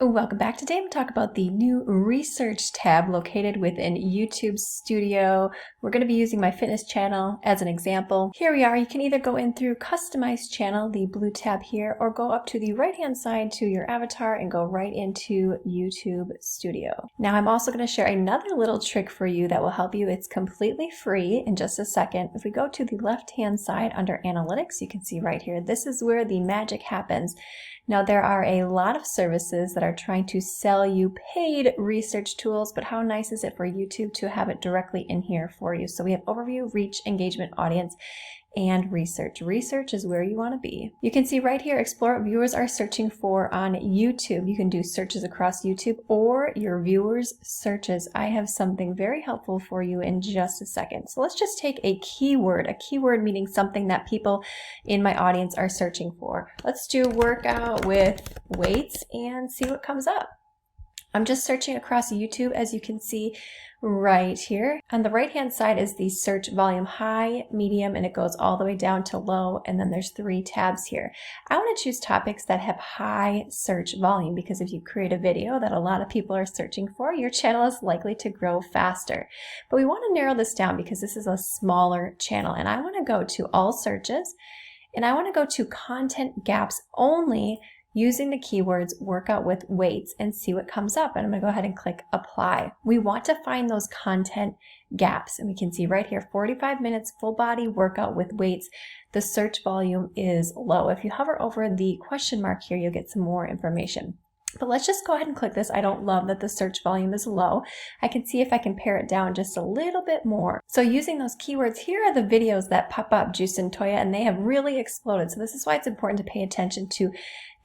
Welcome back. Today I'm going to talk about the new research tab located within YouTube Studio. We're going to be using my fitness channel as an example. Here we are. You can either go in through customize channel, the blue tab here, or go up to the right hand side to your avatar and go right into YouTube Studio. Now I'm also going to share another little trick for you that will help you. It's completely free in just a second. If we go to the left hand side under analytics, you can see right here, this is where the magic happens. Now there are a lot of services that are trying to sell you paid research tools, but how nice is it for YouTube to have it directly in here for you? So we have overview, reach, engagement, audience, and research. Research is where you want to be. You can see right here, explore what viewers are searching for on YouTube. You can do searches across YouTube or your viewers' searches. I have something very helpful for you in just a second. So let's just take a keyword meaning something that people in my audience are searching for. Let's do workout with weights and see what comes up. I'm just searching across YouTube, as you can see right here. On the right hand side is the search volume, high, medium, and it goes all the way down to low, and then there's 3 tabs here. I want to choose topics that have high search volume because if you create a video that a lot of people are searching for, your channel is likely to grow faster. But we want to narrow this down because this is a smaller channel, and I want to go to all searches, and I want to go to content gaps only, using the keywords workout with weights and see what comes up. And I'm going to go ahead and click apply. We want to find those content gaps, and we can see right here 45 minutes full body workout with weights. The search volume is low. If you hover over the question mark here, you'll get some more information. But let's just go ahead and click this. I don't love that the search volume is low. I can see if I can pare it down just a little bit more. So using those keywords, here are the videos that pop up, Juice and Toya, and they have really exploded. So this is why it's important to pay attention to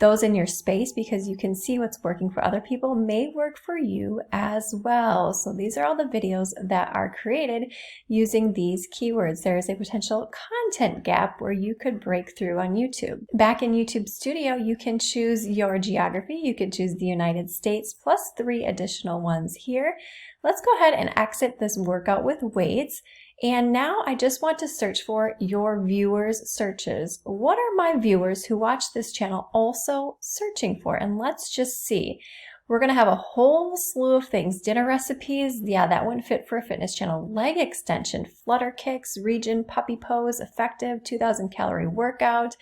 those in your space, because you can see what's working for other people may work for you as well. So these are all the videos that are created using these keywords. There is a potential content gap where you could break through on YouTube. Back in YouTube Studio, you can choose your geography. You could choose the United States plus 3 additional ones here. Let's go ahead and exit this workout with weights. And now I just want to search for your viewers' searches. What are my viewers who watch this channel also searching for? And let's just see. We're going to have a whole slew of things. Dinner recipes, yeah, that wouldn't fit for a fitness channel. Leg extension, flutter kicks, region, puppy pose, effective, 2,000 calorie workout,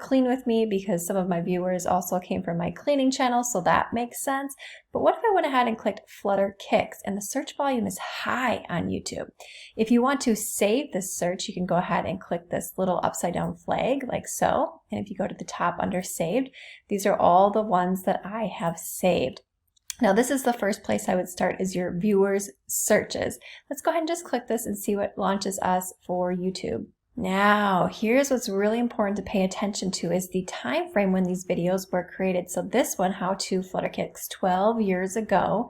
clean with me, because some of my viewers also came from my cleaning channel, so that makes sense. But what if I went ahead and clicked flutter kicks, and the search volume is high on YouTube? If you want to save this search, you can go ahead and click this little upside down flag like so. And if you go to the top under saved, these are all the ones that I have saved. Now this is the first place I would start, is your viewers searches. Let's go ahead and just click this and see what launches us for YouTube. Now, here's what's really important to pay attention to is the time frame when these videos were created. So this one, how to flutter kicks, 12 years ago,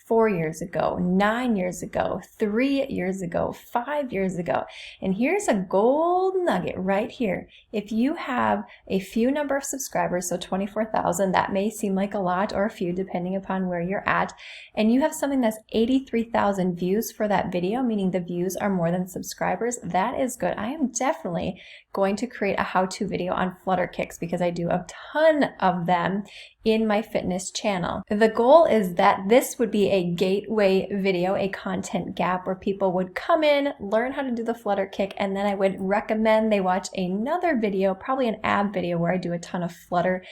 4 years ago, 9 years ago, 3 years ago, 5 years ago. And here's a gold nugget right here. If you have a few number of subscribers, so 24,000, that may seem like a lot or a few depending upon where you're at, and you have something that's 83,000 views for that video, meaning the views are more than subscribers, that is good. I am definitely going to create a how-to video on flutter kicks because I do a ton of them in my fitness channel. The goal is that this would be a gateway video, a content gap where people would come in, learn how to do the flutter kick, and then I would recommend they watch another video, probably an ab video where I do a ton of flutter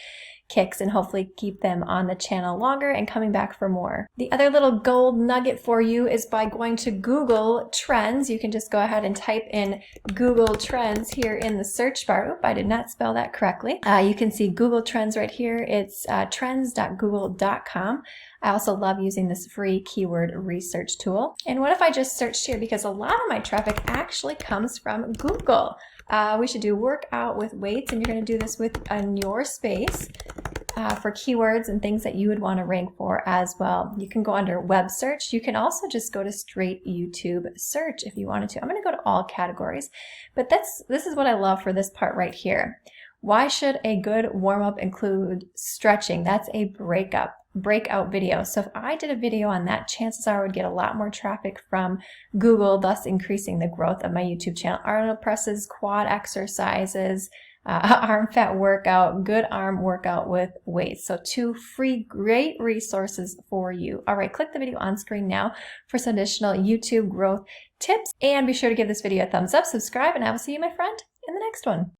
kicks, and hopefully keep them on the channel longer and coming back for more. The other little gold nugget for you is by going to Google Trends. You can just go ahead and type in Google Trends here in the search bar. Oop, I did not spell that correctly. You can see Google Trends right here. It's trends.google.com. I also love using this free keyword research tool. And what if I just searched here, because a lot of my traffic actually comes from Google. We should do workout with weights, and you're going to do this in your space for keywords and things that you would want to rank for as well. You can go under web search. You can also just go to straight YouTube search if you wanted to. I'm going to go to all categories, but this is what I love for this part right here. Why should a good warm-up include stretching? That's a breakout video. So if I did a video on that, chances are I would get a lot more traffic from Google, thus increasing the growth of my YouTube channel. Arnold presses, quad exercises, arm fat workout, good arm workout with weights. So 2 free great resources for you. All right, click the video on screen now for some additional YouTube growth tips, and be sure to give this video a thumbs up, subscribe, and I will see you, my friend, in the next one.